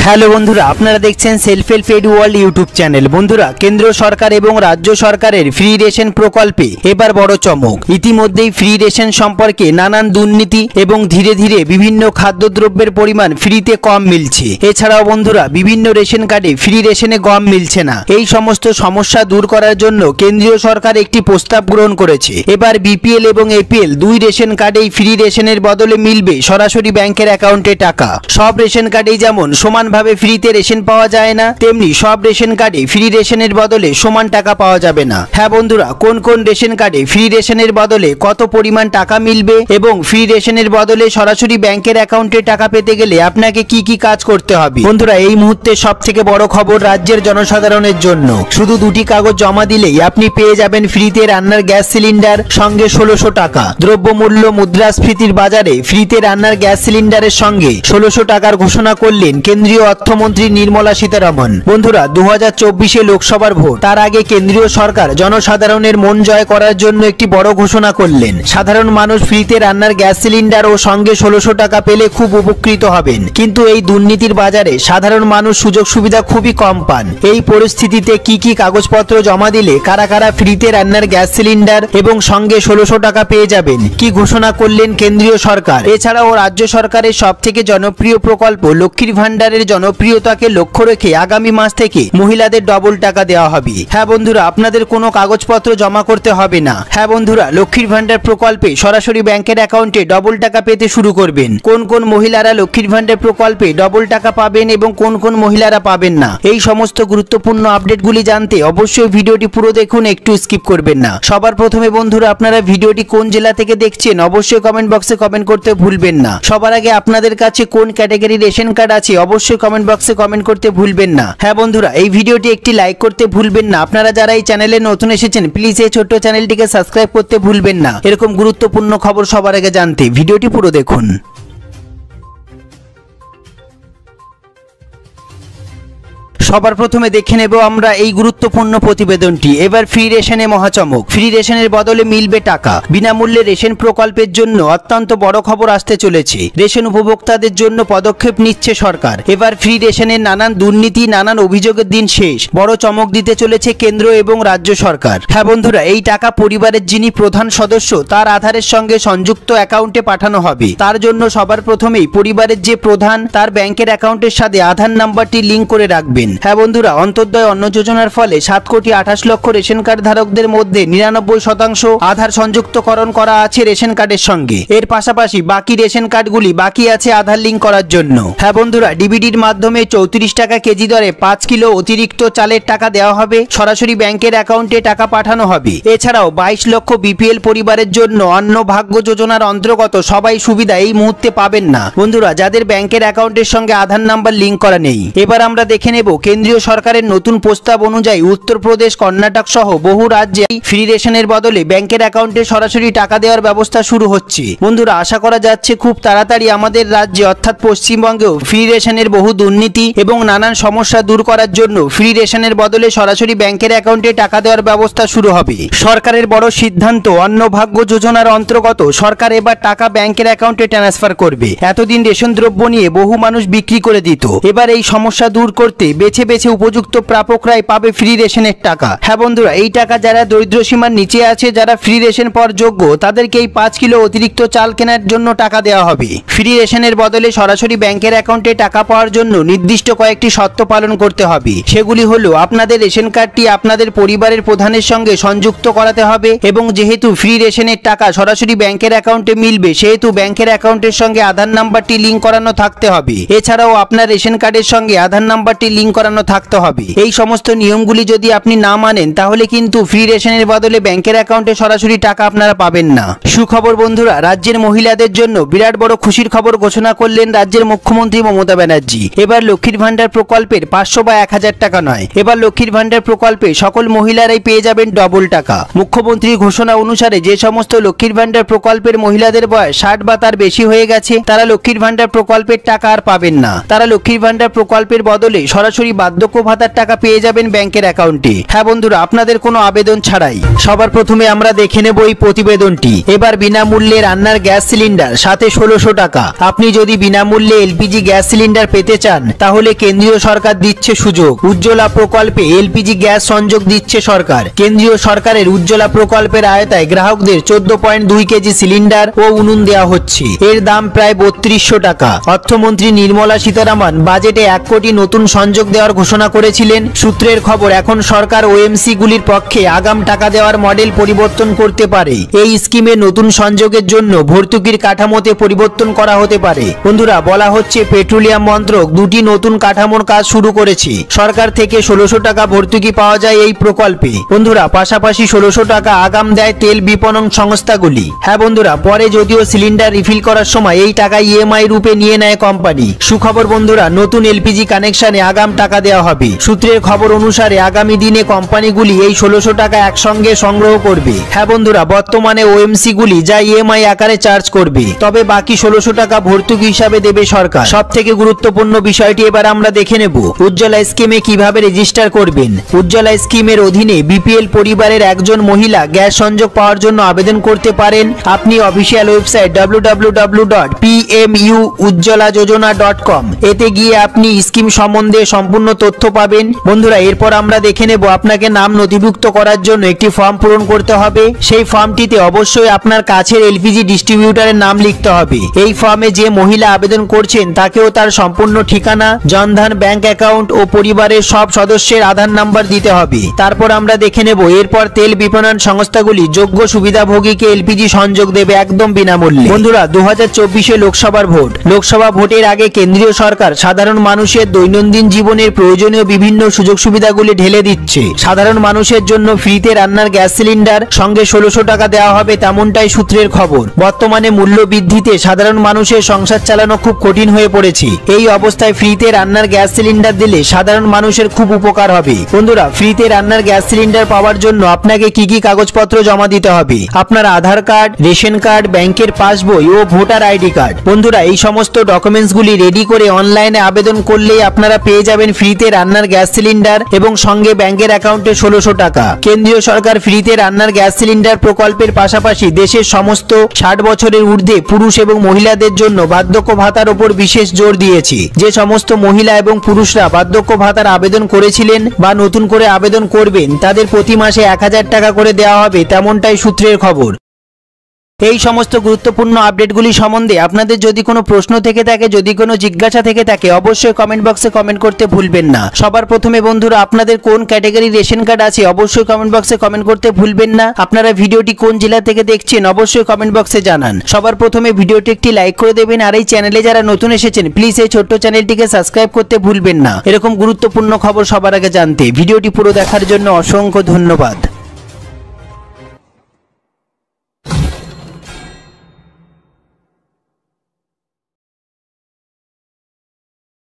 Hello বন্ধুরা, আপনারা দেখছেন self help aid world YouTube channel. বন্ধুরা, কেন্দ্র সরকার এবং রাজ্য সরকারের ফ্রি রেশন প্রকল্পে এবার বড় চমক। ইতিমধ্যেই ফ্রি রেশন সম্পর্কে নানান দুর্নীতি এবং ধীরে ধীরে বিভিন্ন খাদ্যদ্রব্যের পরিমাণ ফ্রিতে কম মিলছে। এছাড়াও বন্ধুরা, বিভিন্ন রেশন কার্ডে ফ্রি রেশনে গম মিলছে না। এই সমস্ত সমস্যা দূর করার জন্য কেন্দ্রীয় সরকার একটি প্রস্তাব গ্রহণ করেছে। এবার বিপিএল এবং এপিএল দুই রেশন কার্ডেই ফ্রি রেশনের বদলে মিলবে সরাসরি ব্যাংকের অ্যাকাউন্টে টাকা। সব রেশন কার্ডেই যেমন সমানভাবে ফ্রিতে রেশন পাওয়া যায় না, তেমনি সব রেশন কার্ডে ফ্রি রেশনের বদলে সমান টাকা পাওয়া যাবে না। হ্যাঁ বন্ধুরা, কোন কোন রেশন কার্ডে ফ্রি রেশনের বদলে কত পরিমাণ টাকা মিলবে এবং ফ্রি রেশনের বদলে সরাসরি ব্যাংকের অ্যাকাউন্টে টাকা পেতে গেলে আপনাকে কি কি কাজ করতে হবে। বন্ধুরা, এই মুহূর্তে সব থেকে বড় খবর রাজ্যের জনসাধারণের জন্য। শুধু দুটি কাগজ জমা দিলেই আপনি পেয়ে যাবেন ফ্রিতে রান্নার গ্যাস সিলিন্ডার, সঙ্গে 1600 টাকা। দ্রব্যমূল্য মুদ্রাস্ফীতির বাজারে ফ্রিতে রান্নার গ্যাস সিলিন্ডারের সঙ্গে 1600 টাকার ঘোষণা করলেন কেন্দ্রীয় অর্থমন্ত্রী নির্মলা সীতারামন। বন্ধুরা, 2024 লোকসভার ভোট, তার আগে কেন্দ্রীয় সরকার জনসাধারণের মন জয় করার জন্য একটি বড় ঘোষণা করলেন। সাধারণ মানুষ ফ্রিতে রান্নার গ্যাস সিলিন্ডার ও সঙ্গে 1600 টাকা পেলে খুব উপকৃত হবেন। কিন্তু এই দুর্নীতির বাজারে সাধারণ মানুষ সুযোগ সুবিধা খুবই কম পান। এই পরিস্থিতিতে কি কি কাগজপত্র জমা দিলে কারা কারা ফ্রিতে রান্নার গ্যাস সিলিন্ডার এবং সঙ্গে 1600 টাকা পেয়ে যাবেন, কি ঘোষণা করলেন কেন্দ্রীয় সরকার। এছাড়াও রাজ্য সরকারের সবথেকে জনপ্রিয় প্রকল্প লক্ষ্মীর ভান্ডারের জনপ্রিয়তাকে লক্ষ্য রেখে আগামী মাস থেকে মহিলাদের ডবল টাকা দেওয়া হবে। হ্যাঁ বন্ধুরা, আপনাদের কোনো কাগজপত্র জমা করতে হবে না। হ্যাঁ বন্ধুরা, লক্ষ্মীর ভান্ডার প্রকল্পে সরাসরি ব্যাংকের অ্যাকাউন্টে ডবল টাকা পেতে শুরু করবেন। কোন কোন মহিলারা লক্ষ্মীর ভান্ডার প্রকল্পে ডবল টাকা পাবেন এবং কোন কোন মহিলারা পাবেন না, এই সমস্ত গুরুত্বপূর্ণ আপডেটগুলি জানতে অবশ্যই ভিডিওটি পুরো দেখুন, একটু স্কিপ করবেন না। সবার প্রথমে বন্ধুরা, আপনারা ভিডিওটি কোন জেলা থেকে দেখছেন অবশ্যই কমেন্ট বক্সে কমেন্ট করতে ভুলবেন না। সবার আগে আপনাদের কাছে কোন ক্যাটাগরি রেশন কার্ড আছে অবশ্যই কমেন্ট বক্সে কমেন্ট করতে ভুলবেন না। হ্যাঁ বন্ধুরা, এই ভিডিওটি একটি লাইক করতে ভুলবেন না। আপনারা যারা এই চ্যানেলে নতুন এসেছেন প্লিজ এই ছোট্ট চ্যানেলটিকে সাবস্ক্রাইব করতে ভুলবেন না। এরকম গুরুত্বপূর্ণ খবর সবার আগে জানতে ভিডিওটি পুরো দেখুন। সবার প্রথমে দেখে নেব আমরা এই গুরুত্বপূর্ণ প্রতিবেদনটি। এবার ফ্রি রেশনে মহাচমক, ফ্রি রেশনের বদলে মিলবে টাকা। বিনামূল্যে রেশন প্রকল্পের জন্য অত্যন্ত বড় খবর আসতে চলেছে। রেশন উপভোক্তাদের জন্য পদক্ষেপ নিচ্ছে সরকার। এবার ফ্রি রেশনের নানান দুর্নীতি, নানান অভিযোগের দিন শেষ। বড় চমক দিতে চলেছে কেন্দ্র এবং রাজ্য সরকার। হ্যাঁ বন্ধুরা, এই টাকা পরিবারের যিনি প্রধান সদস্য তার আধারের সঙ্গে সংযুক্ত অ্যাকাউন্টে পাঠানো হবে। তার জন্য সবার প্রথমেই পরিবারের যে প্রধান তার ব্যাংকের অ্যাকাউন্টের সাথে আধার নাম্বারটি লিঙ্ক করে রাখবেন। হ্যাঁ বন্ধুরা, অন্তর্দয় অন্ন যোজনার ফলে 7,28,00,000 রেশন কার্ড ধারকদের মধ্যে 99% আধার সংযুক্তকরণ করা আছে রেশন কার্ডের সঙ্গে। এর পাশাপাশি বাকি রেশন কার্ডগুলি বাকি আছে আধার লিঙ্ক করার জন্য। হ্যাঁ বন্ধুরা, ডিবিডির মাধ্যমে 34 টাকা কেজি দরে 5 কিলো অতিরিক্ত চালের টাকা দেওয়া হবে। সরাসরি ব্যাংকের অ্যাকাউন্টে টাকা পাঠানো হবে। এছাড়াও 22 লক্ষ বিপিএল পরিবারের জন্য অন্ন ভাগ্য যোজনার অন্তর্গত সবাই সুবিধা এই মুহূর্তে পাবেন না বন্ধুরা, যাদের ব্যাংকের অ্যাকাউন্টের সঙ্গে আধার নাম্বার লিঙ্ক করা নেই। এবার আমরা দেখে নেব কেন্দ্রীয় সরকারের নতুন প্রস্তাব অনুযায়ী উত্তরপ্রদেশ, কর্ণাটক সহ বহু রাজ্যে ফ্রি রেশনের বদলে ব্যাংকের অ্যাকাউন্টে সরাসরি টাকা দেওয়ার ব্যবস্থা শুরু হচ্ছে। বন্ধুরা, আশা করা যাচ্ছে খুব তাড়াতাড়ি আমাদের রাজ্যে অর্থাৎ পশ্চিমবঙ্গেও ফ্রি রেশনের বহু দুর্নীতি এবং নানান সমস্যা দূর করার জন্য ফ্রি রেশনের বদলে সরাসরি ব্যাংকের অ্যাকাউন্টে টাকা দেওয়ার ব্যবস্থা শুরু হবে। সরকারের বড় সিদ্ধান্ত, অন্নভাগ্য যোজনার অন্তর্গত সরকার এবার টাকা ব্যাংকের অ্যাকাউন্টে ট্রান্সফার করবে। এতদিন রেশন দ্রব্য নিয়ে বহু মানুষ বিক্রি করে দিত। এবার এই সমস্যা দূর করতে বেছে বেছে উপযুক্ত প্রাপকরাই পাবে ফ্রি রেশনের টাকা। হ্যাঁ বন্ধুরা, এই টাকা যারা দরিদ্র সীমার নিচে আছে, যারা ফ্রি রেশন পাওয়ার যোগ্য, তাদেরকে এই 5 কিলো অতিরিক্ত চাল কেনার জন্য টাকা দেওয়া হবে। ফ্রি রেশনের বদলে সরাসরি ব্যাংকের অ্যাকাউন্টে টাকা পাওয়ার জন্য নির্দিষ্ট কয়েকটি শর্ত পালন করতে হবে। সেগুলি হলো, আপনাদের রেশন কার্ডটি আপনাদের পরিবারের প্রধানের সঙ্গে সংযুক্ত করাতে হবে এবং যেহেতু ফ্রি রেশনের টাকা সরাসরি ব্যাংকের অ্যাকাউন্টে মিলবে সেহেতু ব্যাংকের অ্যাকাউন্টের সঙ্গে আধার নাম্বারটি লিঙ্ক করানো থাকতে হবে। এছাড়াও আপনার রেশন কার্ডের সঙ্গে আধার নাম্বারটি লিঙ্ক করানো থাকতে হবে। এই সমস্ত নিয়মগুলি যদি আপনি না মানেন তাহলে কিন্তু ফ্রি রেশনের বদলে ব্যাংকের অ্যাকাউন্টে সরাসরি টাকা আপনারা পাবেন না। সুখবর বন্ধুরা, রাজ্যের মহিলাদের জন্য বিরাট বড় খুশির খবর ঘোষণা করলেন রাজ্যের মুখ্যমন্ত্রী মমতা ব্যানার্জি। এবার লক্ষ্মীর ভান্ডার প্রকল্পের 500 বা 1000 টাকা নয়, এবার লক্ষ্মীর ভান্ডার প্রকল্পে সকল মহিলারাই পেয়ে যাবেন ডবল টাকা। মুখ্যমন্ত্রীর ঘোষণা অনুসারে যে সমস্ত লক্ষ্মীর ভান্ডার প্রকল্পের মহিলাদের বয়স 60 বা তার বেশি হয়ে গেছে তারা লক্ষ্মীর ভান্ডার প্রকল্পের টাকা আর পাবেন না। তারা লক্ষ্মীর ভান্ডার প্রকল্পের বদলে সরাসরি বছরই বার্ধক্য ভাতার টাকা পেয়ে যাবেন ব্যাংকের অ্যাকাউন্টে। হ্যাঁ বন্ধুরা, আপনাদের কোনো আবেদন ছাড়াই। সবার প্রথমে আমরা দেখে নেব এই প্রতিবেদনটি। এবার বিনামূল্যে রান্নার গ্যাস সিলিন্ডার সাথে 1600 টাকা। আপনি যদি বিনামূল্যে এলপিজি গ্যাস সিলিন্ডার পেতে চান তাহলে কেন্দ্রীয় সরকার দিচ্ছে সুযোগ। উজ্জ্বলা প্রকল্পে এলপিজি গ্যাস সংযোগ দিচ্ছে সরকার। কেন্দ্রীয় সরকারের উজ্জ্বলা প্রকল্পের আওতায় গ্রাহকদের 14.2 কেজি সিলিন্ডার ও উনুন দেওয়া হচ্ছে। এর দাম প্রায় 3200 টাকা। অর্থমন্ত্রী নির্মলা সীতারামন বাজেটে 1 কোটি নতুন সংযোগ দেওয়ার ঘোষণা করেছিলেন। সূত্রের খবর, এখন সরকার ওএমসি গুলির পক্ষে আগাম টাকা দেওয়ার মডেল পরিবর্তন করতে পারে। এই স্কিমে নতুন সংযোগের জন্য ভর্তুকির কাঠামোতে পরিবর্তন করা হতে পারে। বন্ধুরা, বলা হচ্ছে পেট্রোলিয়াম মন্ত্রক দুটি নতুন কাঠামোর কাজ শুরু করেছে। সরকার থেকে 1600 টাকা ভর্তুকি পাওয়া যায় এই প্রকল্পে। বন্ধুরা, পাশাপাশি 1600 টাকা আগাম দেয় তেল বিপণন সংস্থাগুলি। হ্যাঁ বন্ধুরা, পরে যদিও সিলিন্ডার রিফিল করার সময় এই টাকা ইএমআই রূপে নিয়ে নেয় কোম্পানি। সুখবর বন্ধুরা, নতুন এলপিজি কানেকশনে আগাম টাকা দেওয়া হবে। সূত্রের খবর অনুসারে আগামী দিনে কোম্পানিগুলি এই 1600 টাকা একসঙ্গে সংগ্রহ করবে। হ্যাঁ বন্ধুরা, বর্তমানে ওএমসি গুলি যা ইএমআই আকারে চার্জ করবে, তবে বাকি 1600 টাকা ভর্তুকি হিসাবে দেবে সরকার। সব থেকে গুরুত্বপূর্ণ বিষয়টি এবার আমরা দেখে নেব। উজ্জ্বলা স্কিমে কিভাবে রেজিস্টার করবেন। উজ্জ্বলা স্কিমের অধীনে বিপিএল পরিবারের একজন মহিলা গ্যাস সংযোগ পাওয়ার জন্য আবেদন করতে পারেন। আপনি অফিসিয়াল ওয়েবসাইট www.pmujjolajojona.com এতে গিয়ে আপনি স্কিম সম্বন্ধে সম্পূর্ণ তথ্য পাবেন। বন্ধুরা, এরপর আমরা দেখে নেব আপনাকে নাম নথিভুক্ত করার জন্য একটি ফর্ম পূরণ করতে হবে। সেই ফর্মটিতে অবশ্যই আপনার কাছের এলপিজি ডিস্ট্রিবিউটরের নাম লিখতে হবে। এই ফর্মে যে মহিলা আবেদন করছেন তাকেও তার সম্পূর্ণ ঠিকানা, জনধন ব্যাংক অ্যাকাউন্ট ও পরিবারের সব সদস্যের আধার নাম্বার দিতে হবে। তারপর আমরা দেখে নেব এরপর তেল বিপণন সংস্থাগুলি যোগ্য সুবিধাভোগীকে এলপিজি সংযোগ দেবে একদম বিনামূল্যে। বন্ধুরা, 2024 লোকসভার ভোট। লোকসভা ভোটের আগে কেন্দ্রীয় সরকার সাধারণ মানুষের দৈনন্দিন জীবনের প্রয়োজনীয় বিভিন্ন সুযোগ সুবিধাগুলি ঢেলে দিচ্ছে। সাধারণ মানুষের জন্য ফ্রিতে রান্নার গ্যাস সিলিন্ডার সঙ্গে 1600 টাকা দেওয়া হবে, তেমনটাই সূত্রের খবর। বর্তমানে মূল্য বৃদ্ধিতে সাধারণ মানুষের সংসার চালানো খুব কঠিন হয়ে পড়েছে। এই অবস্থায় ফ্রিতে রান্নার গ্যাস সিলিন্ডার দিলে সাধারণ মানুষের খুব উপকার হবে। বন্ধুরা, ফ্রিতে রান্নার গ্যাস সিলিন্ডার পাওয়ার জন্য আপনাকে কি কি কাগজপত্র জমা দিতে হবে? আপনার আধার কার্ড, রেশন কার্ড, ব্যাংকের পাসবই ও ভোটার আইডি কার্ড। বন্ধুরা, এই সমস্ত ডকুমেন্টসগুলি রেডি করে অনলাইনে আবেদন করলেই আপনারা পেয়ে যাবেন ফ্রিতে রান্নার গ্যাস সিলিন্ডার এবং সঙ্গে ব্যাংকের অ্যাকাউন্টে 1600 টাকা। কেন্দ্রীয় সরকার ফ্রিতে রান্নার গ্যাস সিলিন্ডার প্রকল্পের পাশাপাশি দেশের সমস্ত 60 বছরের ঊর্ধ্বে পুরুষ এবং মহিলাদের জন্য বার্ধক্য ভাতার উপর বিশেষ জোর দিয়েছে। যে সমস্ত মহিলা এবং পুরুষরা বার্ধক্য ভাতার আবেদন করেছিলেন বা নতুন করে আবেদন করবেন তাদের প্রতি মাসে 1000 টাকা করে দেওয়া হবে, তেমনটাই সূত্রের খবর। এই সমস্ত গুরুত্বপূর্ণ আপডেটগুলি সম্বন্ধে আপনাদের যদি কোনো প্রশ্ন থেকে থাকে, যদি কোনো জিজ্ঞাসা থেকে থাকে, অবশ্যই কমেন্ট বক্সে কমেন্ট করতে ভুলবেন না। সবার প্রথমে বন্ধুরা, আপনাদের কোন ক্যাটাগরির রেশন কার্ড আছে অবশ্যই কমেন্ট বক্সে কমেন্ট করতে ভুলবেন না। আপনারা ভিডিওটি কোন জেলা থেকে দেখছেন অবশ্যই কমেন্ট বক্সে জানান। সবার প্রথমে ভিডিওটি একটি লাইক করে দেবেন, আর এই চ্যানেলে যারা নতুন এসেছেন প্লিজ এই ছোট্ট চ্যানেলটিকে সাবস্ক্রাইব করতে ভুলবেন না। এরকম গুরুত্বপূর্ণ খবর সবার আগে জানতে ভিডিওটি পুরো দেখার জন্য অসংখ্য ধন্যবাদ।